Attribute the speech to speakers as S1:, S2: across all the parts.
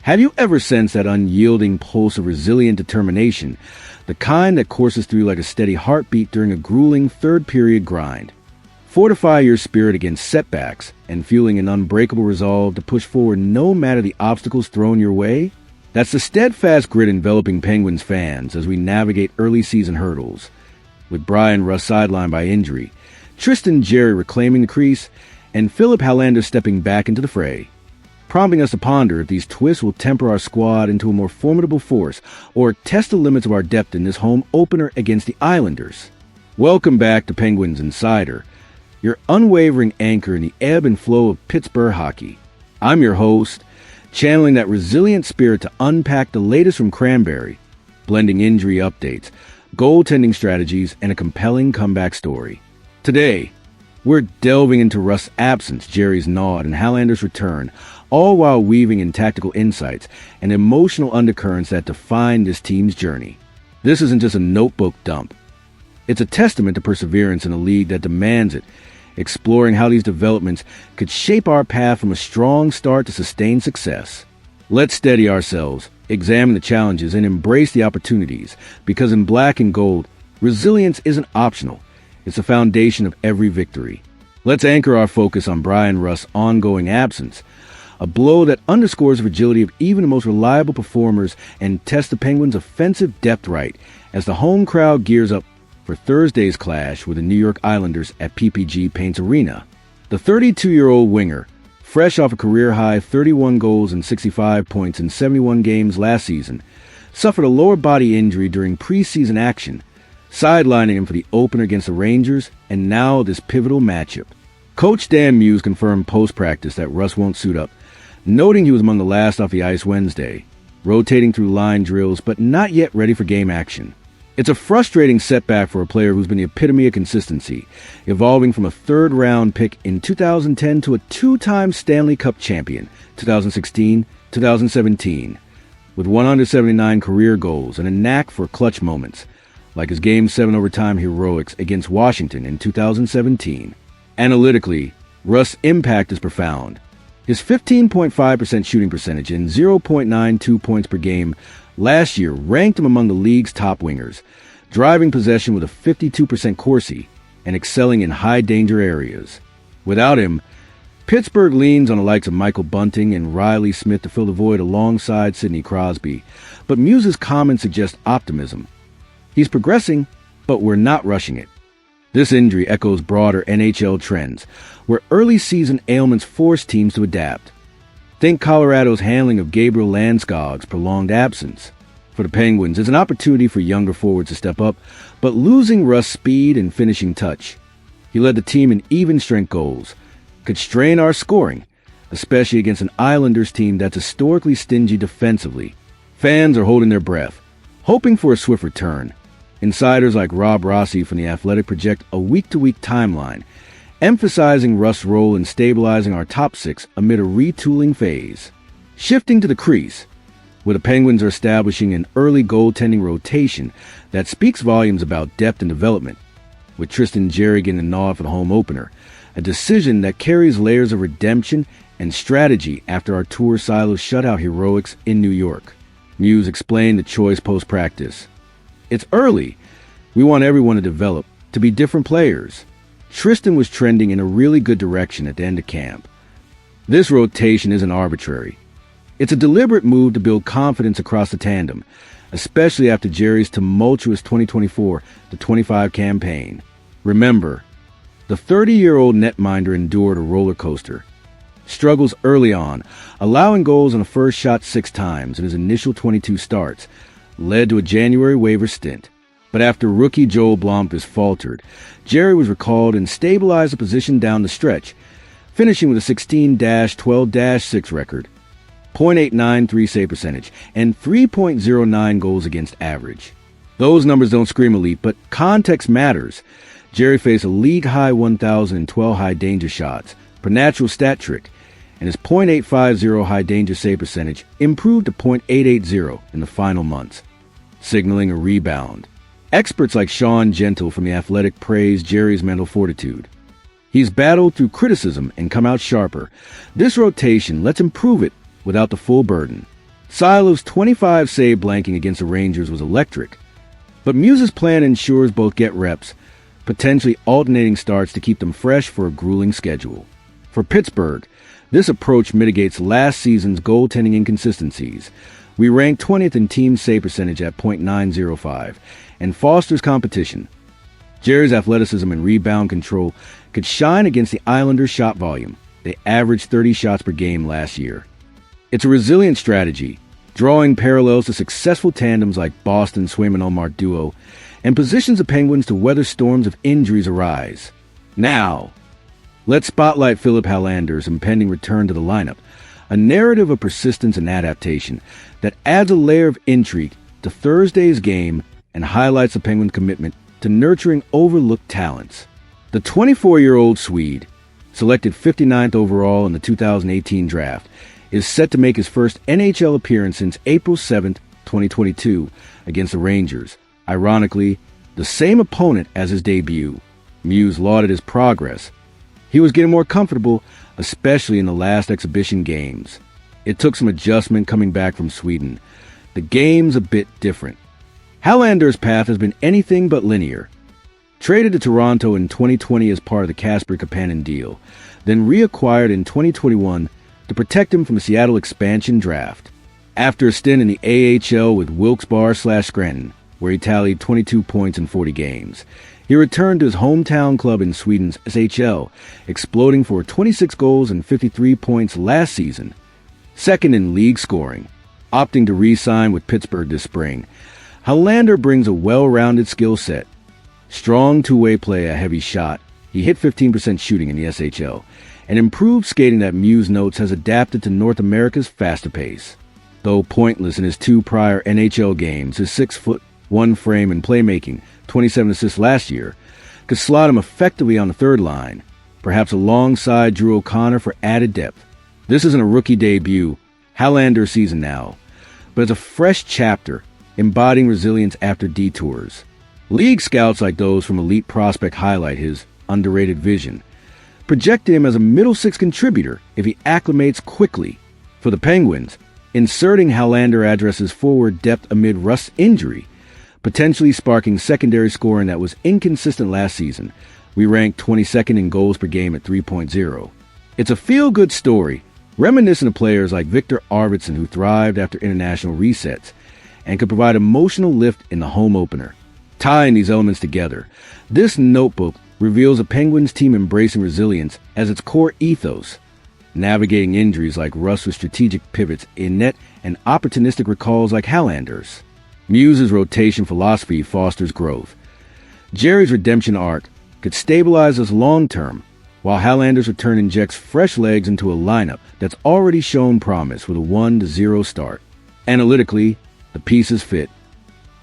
S1: Have you ever sensed that unyielding pulse of resilient determination, the kind that courses through like a steady heartbeat during a grueling third-period grind? Fortify your spirit against setbacks and fueling an unbreakable resolve to push forward no matter the obstacles thrown your way? That's the steadfast grit enveloping Penguins fans as we navigate early season hurdles. With Bryan Rust sidelined by injury, Tristan Jarry reclaiming the crease, and Filip Hallander stepping back into the fray, prompting us to ponder if these twists will temper our squad into a more formidable force or test the limits of our depth in this home opener against the Islanders. Welcome back to Penguins Insider, your unwavering anchor in the ebb and flow of Pittsburgh hockey. I'm your host, channeling that resilient spirit to unpack the latest from Cranberry, blending injury updates, goaltending strategies, and a compelling comeback story. Today, we're delving into Rust's absence, Jarry's nod, and Hallander's return, all while weaving in tactical insights and emotional undercurrents that define this team's journey. This isn't just a notebook dump. It's a testament to perseverance in a league that demands it, exploring how these developments could shape our path from a strong start to sustained success. Let's steady ourselves, examine the challenges, and embrace the opportunities, because in black and gold, resilience isn't optional. It's the foundation of every victory. Let's anchor our focus on Bryan Rust's ongoing absence, a blow that underscores the fragility of even the most reliable performers and tests the Penguins' offensive depth right as the home crowd gears up for Thursday's clash with the New York Islanders at PPG Paints Arena. The 32-year-old winger, fresh off a career-high 31 goals and 65 points in 71 games last season, suffered a lower body injury during preseason action, sidelining him for the opener against the Rangers and now this pivotal matchup. Coach Dan Muse confirmed post-practice that Rust won't suit up, noting he was among the last off the ice Wednesday, rotating through line drills but not yet ready for game action. It's a frustrating setback for a player who's been the epitome of consistency, evolving from a third-round pick in 2010 to a two-time Stanley Cup champion, 2016, 2017, with 179 career goals and a knack for clutch moments, like his Game 7 overtime heroics against Washington in 2017. Analytically, Rust's impact is profound. His 15.5% shooting percentage and 0.92 points per game last year ranked him among the league's top wingers, driving possession with a 52% Corsi and excelling in high-danger areas. Without him, Pittsburgh leans on the likes of Michael Bunting and Riley Smith to fill the void alongside Sidney Crosby, but Muse's comments suggest optimism. He's progressing, but we're not rushing it. This injury echoes broader NHL trends, where early season ailments force teams to adapt. Think Colorado's handling of Gabriel Landeskog's prolonged absence. For the Penguins, it's an opportunity for younger forwards to step up, but losing Rust's speed and finishing touch. He led the team in even-strength goals, could strain our scoring, especially against an Islanders team that's historically stingy defensively. Fans are holding their breath, hoping for a swift return. Insiders like Rob Rossi from The Athletic project a week-to-week timeline, emphasizing Rust's role in stabilizing our top six amid a retooling phase. Shifting to the crease, where the Penguins are establishing an early goaltending rotation that speaks volumes about depth and development, with Tristan Jarry getting a nod for the home opener, a decision that carries layers of redemption and strategy after our tour silo shutout heroics in New York. Muse explained the choice post-practice. It's early. We want everyone to develop, to be different players. Tristan was trending in a really good direction at the end of camp. This rotation isn't arbitrary. It's a deliberate move to build confidence across the tandem, especially after Jarry's tumultuous 2024-25 campaign. Remember, the 30-year-old netminder endured a roller coaster. Struggles early on, allowing goals on the first shot 6 times in his initial 22 starts, led to a January waiver stint. But after rookie Joel Blomqvist faltered, Jarry was recalled and stabilized the position down the stretch, finishing with a 16-12-6 record, .893 save percentage, and 3.09 goals against average. Those numbers don't scream elite, but context matters. Jarry faced a league-high 1,012 high-danger shots, per natural stat trick, and his .850 high-danger save percentage improved to .880 in the final months, signaling a rebound. Experts like Sean Gentle from The Athletic praise Jarry's mental fortitude. He's battled through criticism and come out sharper. This rotation lets him prove it without the full burden. Silo's 25 save blanking against the Rangers was electric, but Muse's plan ensures both get reps, potentially alternating starts to keep them fresh for a grueling schedule. For Pittsburgh, this approach mitigates last season's goaltending inconsistencies. We rank 20th in team save percentage at .905 and fosters competition. Jarry's athleticism and rebound control could shine against the Islanders' shot volume. They averaged 30 shots per game last year. It's a resilient strategy, drawing parallels to successful tandems like Boston's Swayman-Ullmark duo, and positions the Penguins to weather storms if injuries arise. Now, let's spotlight Filip Hallander impending return to the lineup, a narrative of persistence and adaptation that adds a layer of intrigue to Thursday's game and highlights the Penguins' commitment to nurturing overlooked talents. The 24-year-old Swede, selected 59th overall in the 2018 draft, is set to make his first NHL appearance since April 7, 2022, against the Rangers. Ironically, the same opponent as his debut. Muse lauded his progress. He was getting more comfortable, especially in the last exhibition games. It took some adjustment coming back from Sweden. The game's a bit different. Hallander's path has been anything but linear. Traded to Toronto in 2020 as part of the Casper Kapanen deal, then reacquired in 2021 to protect him from the Seattle expansion draft. After a stint in the AHL with Wilkes-Barre/Scranton, where he tallied 22 points in 40 games, he returned to his hometown club in Sweden's SHL, exploding for 26 goals and 53 points last season, second in league scoring. Opting to re-sign with Pittsburgh this spring, Hallander brings a well-rounded skill set. Strong two-way play, a heavy shot. He hit 15% shooting in the SHL, and improved skating that Muse notes has adapted to North America's faster pace. Though pointless in his two prior NHL games, his 6'1" frame and playmaking, 27 assists last year, could slot him effectively on the third line, perhaps alongside Drew O'Connor for added depth. This isn't a rookie debut, Hallander's season now, but it's a fresh chapter embodying resilience after detours. League scouts like those from Elite Prospect highlight his underrated vision, projecting him as a middle six contributor if he acclimates quickly. For the Penguins, inserting Hallander addresses forward depth amid Rust's injury, potentially sparking secondary scoring that was inconsistent last season. We ranked 22nd in goals per game at 3.0. It's a feel-good story, reminiscent of players like Victor Arvidsson who thrived after international resets and could provide emotional lift in the home opener. Tying these elements together, this notebook reveals a Penguins team embracing resilience as its core ethos, navigating injuries like Rust with strategic pivots in net and opportunistic recalls like Hallander's. Muse's rotation philosophy fosters growth. Jarry's redemption arc could stabilize us long-term, while Hallander's return injects fresh legs into a lineup that's already shown promise with a 1-0 start. Analytically, the pieces fit.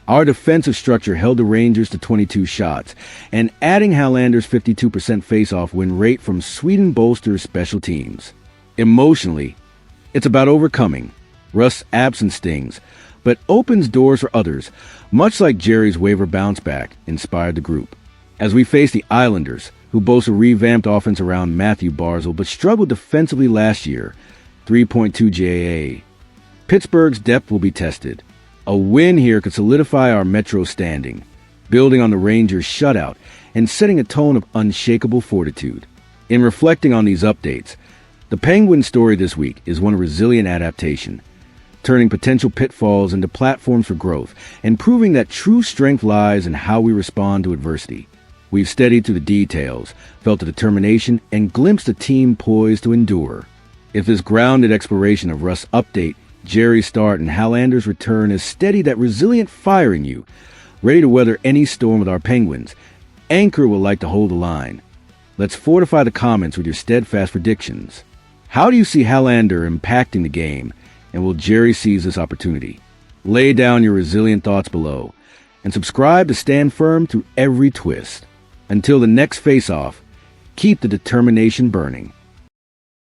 S1: Our defensive structure held the Rangers to 22 shots, and adding Hallander's 52% face-off win rate from Sweden bolsters special teams. Emotionally, it's about overcoming. Rust's absence stings, but opens doors for others, much like Jarry's waiver bounce-back inspired the group. As we face the Islanders, who boast a revamped offense around Matthew Barzal but struggled defensively last year, 3.2 JAA. Pittsburgh's depth will be tested. A win here could solidify our Metro standing, building on the Rangers' shutout and setting a tone of unshakable fortitude. In reflecting on these updates, the Penguins' story this week is one of resilient adaptation, turning potential pitfalls into platforms for growth and proving that true strength lies in how we respond to adversity. We've steadied through the details, felt the determination, and glimpsed a team poised to endure. If this grounded exploration of Rust's update, Jarry's start, and Hallander's return has steadied that resilient fire in you, ready to weather any storm with our Penguins, Anchor will like to hold the line. Let's fortify the comments with your steadfast predictions. How do you see Hallander impacting the game, and will Jarry seize this opportunity? Lay down your resilient thoughts below, and subscribe to stand firm through every twist. Until the next face-off, keep the determination burning.